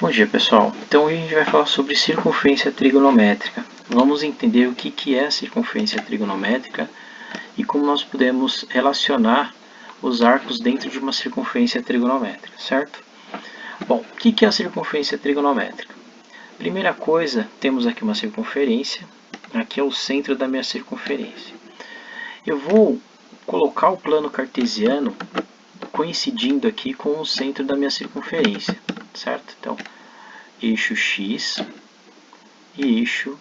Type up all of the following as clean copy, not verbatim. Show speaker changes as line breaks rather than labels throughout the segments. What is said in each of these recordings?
Bom dia, pessoal. Então hoje a gente vai falar sobre circunferência trigonométrica. Vamos entender o que é a circunferência trigonométrica e como nós podemos relacionar os arcos dentro de uma circunferência trigonométrica, certo? Bom, o que é a circunferência trigonométrica? Primeira coisa, temos aqui uma circunferência, aqui é o centro da minha circunferência. Eu vou colocar o plano cartesiano coincidindo aqui com o centro da minha circunferência, certo? Então, eixo X e eixo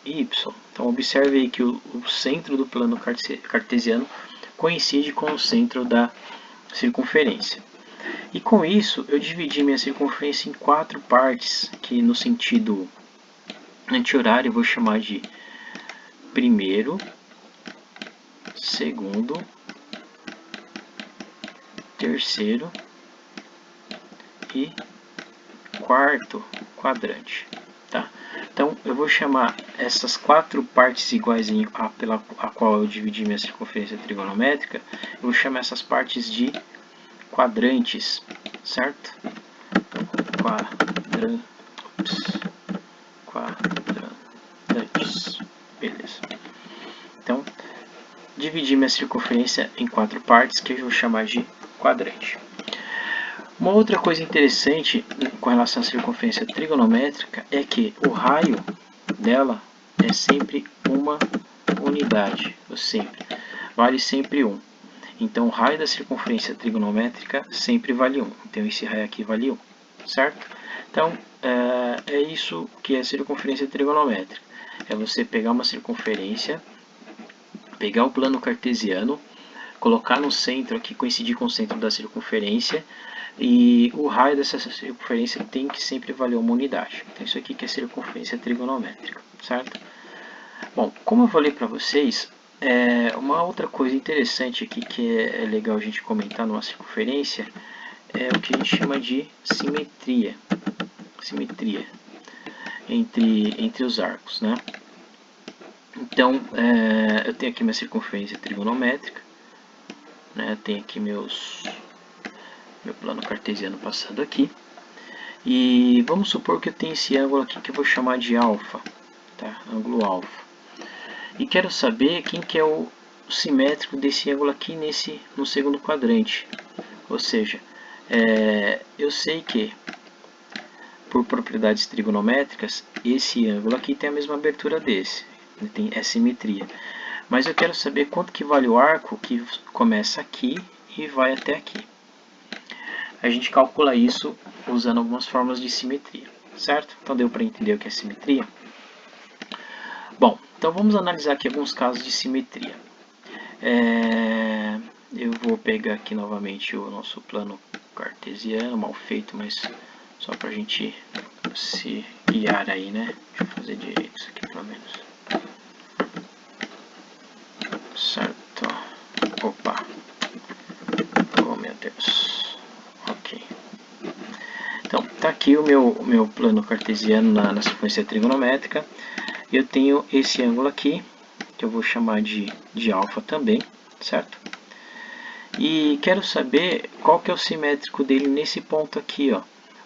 Y. Então, observe aí que o centro do plano cartesiano coincide com o centro da circunferência. E com isso, eu dividi minha circunferência em 4 partes, que no sentido anti-horário eu vou chamar de primeiro, segundo, terceiro e quarto quadrante. Tá? Então, eu vou chamar essas 4 partes iguais pela qual eu dividi minha circunferência trigonométrica, eu vou chamar essas partes de quadrantes, certo? Então, quadrantes. Beleza. Então, dividi minha circunferência em 4 partes, que eu vou chamar de quadrante. Uma outra coisa interessante com relação à circunferência trigonométrica é que o raio dela é sempre uma unidade, vale sempre 1. Então o raio da circunferência trigonométrica sempre vale 1. Então esse raio aqui vale 1, certo? Então é isso que é circunferência trigonométrica. É você pegar uma circunferência, pegar o plano cartesiano, colocar no centro aqui, coincidir com o centro da circunferência, e o raio dessa circunferência tem que sempre valer uma unidade. Então isso aqui que é circunferência trigonométrica, certo? Bom, como eu falei para vocês, uma outra coisa interessante aqui que é legal a gente comentar numa circunferência é o que a gente chama de simetria. Simetria entre os arcos, né? Então, eu tenho aqui minha circunferência trigonométrica, né? Tenho aqui meu plano cartesiano passando aqui. E vamos supor que eu tenho esse ângulo aqui que eu vou chamar de alfa, tá? Ângulo alfa. E quero saber quem que é o simétrico desse ângulo aqui no segundo quadrante. Ou seja, eu sei que, por propriedades trigonométricas, esse ângulo aqui tem a mesma abertura desse. Ele tem simetria. Mas eu quero saber quanto que vale o arco que começa aqui e vai até aqui. A gente calcula isso usando algumas fórmulas de simetria, certo? Então deu para entender o que é simetria? Bom, então vamos analisar aqui alguns casos de simetria. Eu vou pegar aqui novamente o nosso plano cartesiano, mal feito, mas só para a gente se guiar aí, né? Deixa eu fazer direito isso aqui pelo menos. Certo. Opa. Oh, meu Deus. Ok. Então, tá aqui o meu plano cartesiano na sequência trigonométrica. Eu tenho esse ângulo aqui, que eu vou chamar de alfa também, certo? E quero saber qual que é o simétrico dele nesse ponto aqui, ó.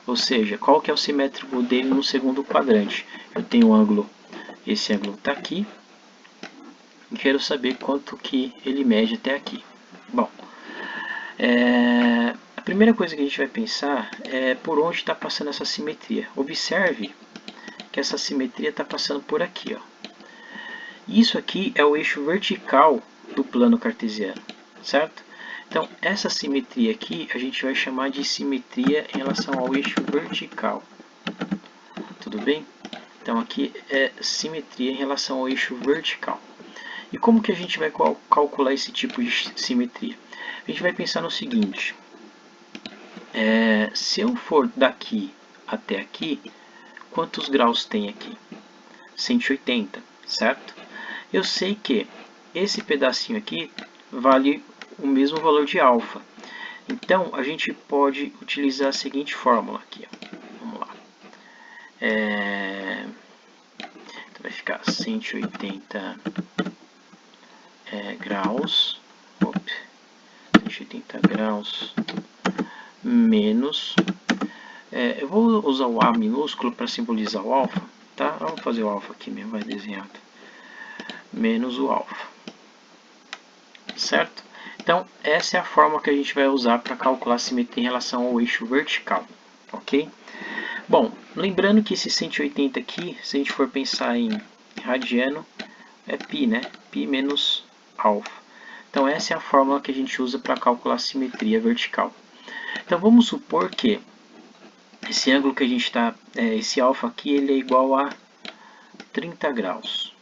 Ou seja, qual que é o simétrico dele no segundo quadrante. Eu tenho um ângulo, esse ângulo está aqui, e quero saber quanto que ele mede até aqui. Bom, a primeira coisa que a gente vai pensar é por onde está passando essa simetria. Observe que essa simetria está passando por aqui, ó. Isso aqui é o eixo vertical do plano cartesiano, certo? Então, essa simetria aqui a gente vai chamar de simetria em relação ao eixo vertical. Tudo bem? Então, aqui é simetria em relação ao eixo vertical. E como que a gente vai calcular esse tipo de simetria? A gente vai pensar no seguinte. Se eu for daqui até aqui, quantos graus tem aqui? 180, certo? Eu sei que esse pedacinho aqui vale o mesmo valor de alfa. Então, a gente pode utilizar a seguinte fórmula aqui. Ó. Vamos lá. Então, vai ficar 180 graus. 180 graus menos Eu vou usar o A minúsculo para simbolizar o alfa, tá? Vamos fazer o alfa aqui mesmo, vai desenhado. Menos o alfa, certo? Então, essa é a forma que a gente vai usar para calcular a simetria em relação ao eixo vertical, ok? Bom, lembrando que esse 180 aqui, se a gente for pensar em radiano, é π, né? Π menos alfa. Então, essa é a fórmula que a gente usa para calcular a simetria vertical. Então, vamos supor que esse ângulo que a gente está, esse alfa aqui, ele é igual a 30 graus.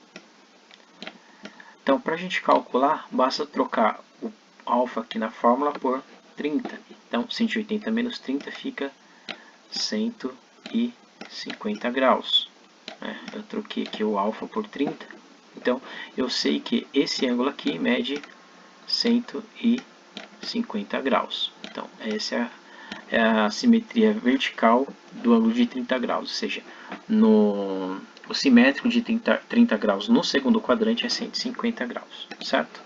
Então, para a gente calcular, basta trocar o alfa aqui na fórmula por 30. Então, 180 menos 30 fica 150 graus. Eu troquei aqui o alfa por 30. Então, eu sei que esse ângulo aqui mede 150 graus. Então, essa é a simetria vertical do ângulo de 30 graus. Ou seja, o simétrico de 30 graus no segundo quadrante é 150 graus, certo?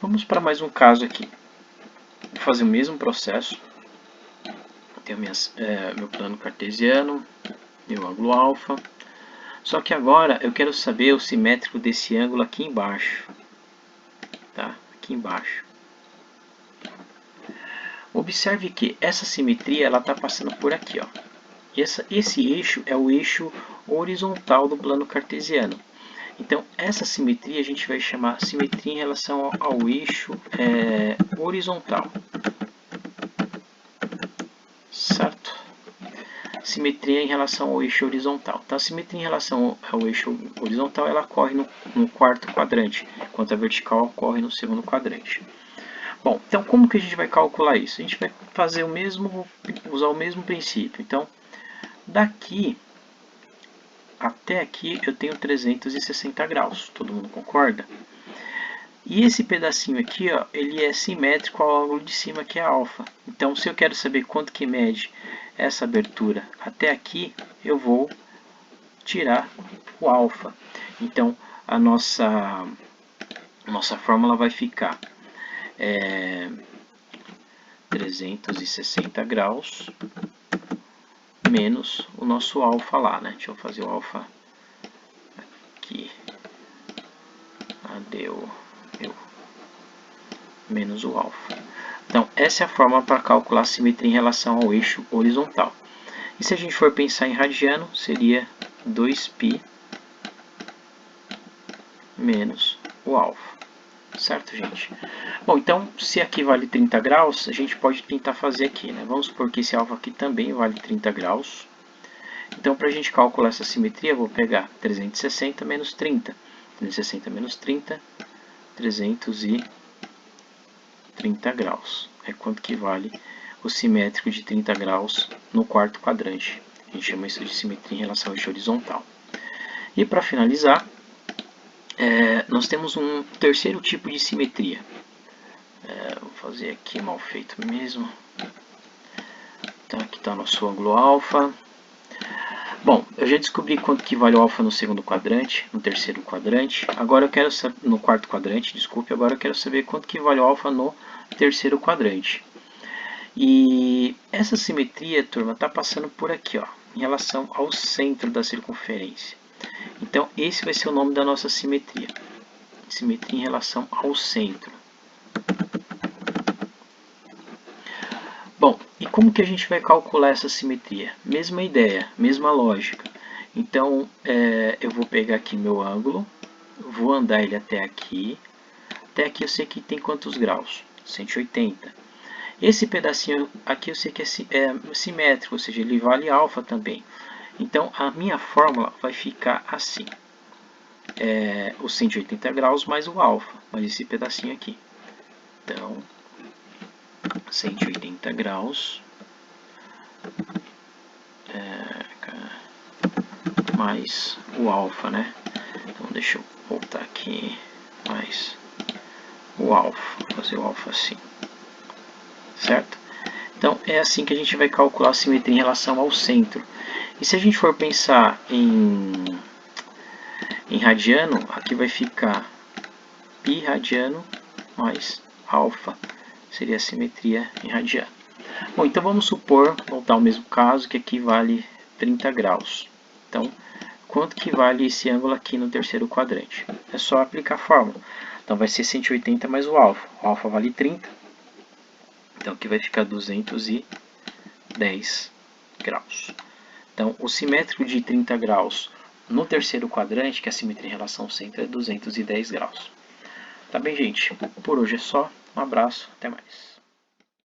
Vamos para mais um caso aqui. Vou fazer o mesmo processo. Tenho meu plano cartesiano, meu ângulo alfa. Só que agora eu quero saber o simétrico desse ângulo aqui embaixo. Tá? Aqui embaixo. Observe que essa simetria está passando por aqui. Ó. Esse eixo é o eixo horizontal do plano cartesiano. Então, essa simetria a gente vai chamar simetria em relação ao eixo horizontal. Certo? Simetria em relação ao eixo horizontal. Então, a simetria em relação ao eixo horizontal ela ocorre no quarto quadrante, enquanto a vertical ocorre no segundo quadrante. Bom, então como que a gente vai calcular isso? A gente vai fazer usar o mesmo princípio. Então, daqui até aqui eu tenho 360 graus, todo mundo concorda? E esse pedacinho aqui, ó, ele é simétrico ao ângulo de cima, que é alfa. Então, se eu quero saber quanto que mede essa abertura até aqui, eu vou tirar o alfa. Então, a nossa fórmula vai ficar 360 graus menos o nosso alfa lá, né? Deixa eu fazer o alfa aqui. Deu menos o alfa. Então, essa é a forma para calcular a simetria em relação ao eixo horizontal. E se a gente for pensar em radiano, seria 2π menos o alfa. Certo, gente? Bom, então, se aqui vale 30 graus, a gente pode tentar fazer aqui, né? Vamos supor que esse alfa aqui também vale 30 graus. Então, para a gente calcular essa simetria, eu vou pegar 360 menos 30. 360 menos 30, 330 graus. É quanto que vale o simétrico de 30 graus no quarto quadrante. A gente chama isso de simetria em relação ao eixo horizontal. E para finalizar, nós temos um terceiro tipo de simetria. Vou fazer aqui mal feito mesmo. Então aqui está nosso ângulo alfa. Bom, eu já descobri quanto que vale o alfa no segundo quadrante, no terceiro quadrante. Agora eu quero saber, no quarto quadrante, desculpe. Agora eu quero saber quanto que vale o alfa no terceiro quadrante. E essa simetria, turma, está passando por aqui, ó, em relação ao centro da circunferência. Então, esse vai ser o nome da nossa simetria. Simetria em relação ao centro. Bom, e como que a gente vai calcular essa simetria? Mesma ideia, mesma lógica. Então, eu vou pegar aqui meu ângulo, vou andar ele até aqui. Até aqui eu sei que tem quantos graus? 180. Esse pedacinho aqui eu sei que é simétrico, ou seja, ele vale alfa também. Então, a minha fórmula vai ficar assim. Os 180 graus mais o alfa, mais esse pedacinho aqui. Então, 180 graus mais o alfa, né? Então, deixa eu voltar aqui, mais o alfa, vou fazer o alfa assim, certo? Então, é assim que a gente vai calcular a simetria em relação ao centro. E se a gente for pensar em radiano, aqui vai ficar π radiano mais alfa, seria a simetria em radiano. Bom, então vamos supor, voltar ao mesmo caso, que aqui vale 30 graus. Então, quanto que vale esse ângulo aqui no terceiro quadrante? É só aplicar a fórmula. Então vai ser 180 mais o alfa. O alfa vale 30. Então aqui vai ficar 210 graus. Então o simétrico de 30 graus no terceiro quadrante, que é a simetria em relação ao centro, é 210 graus. Tá bem, gente? Por hoje é só. Um abraço. Até mais.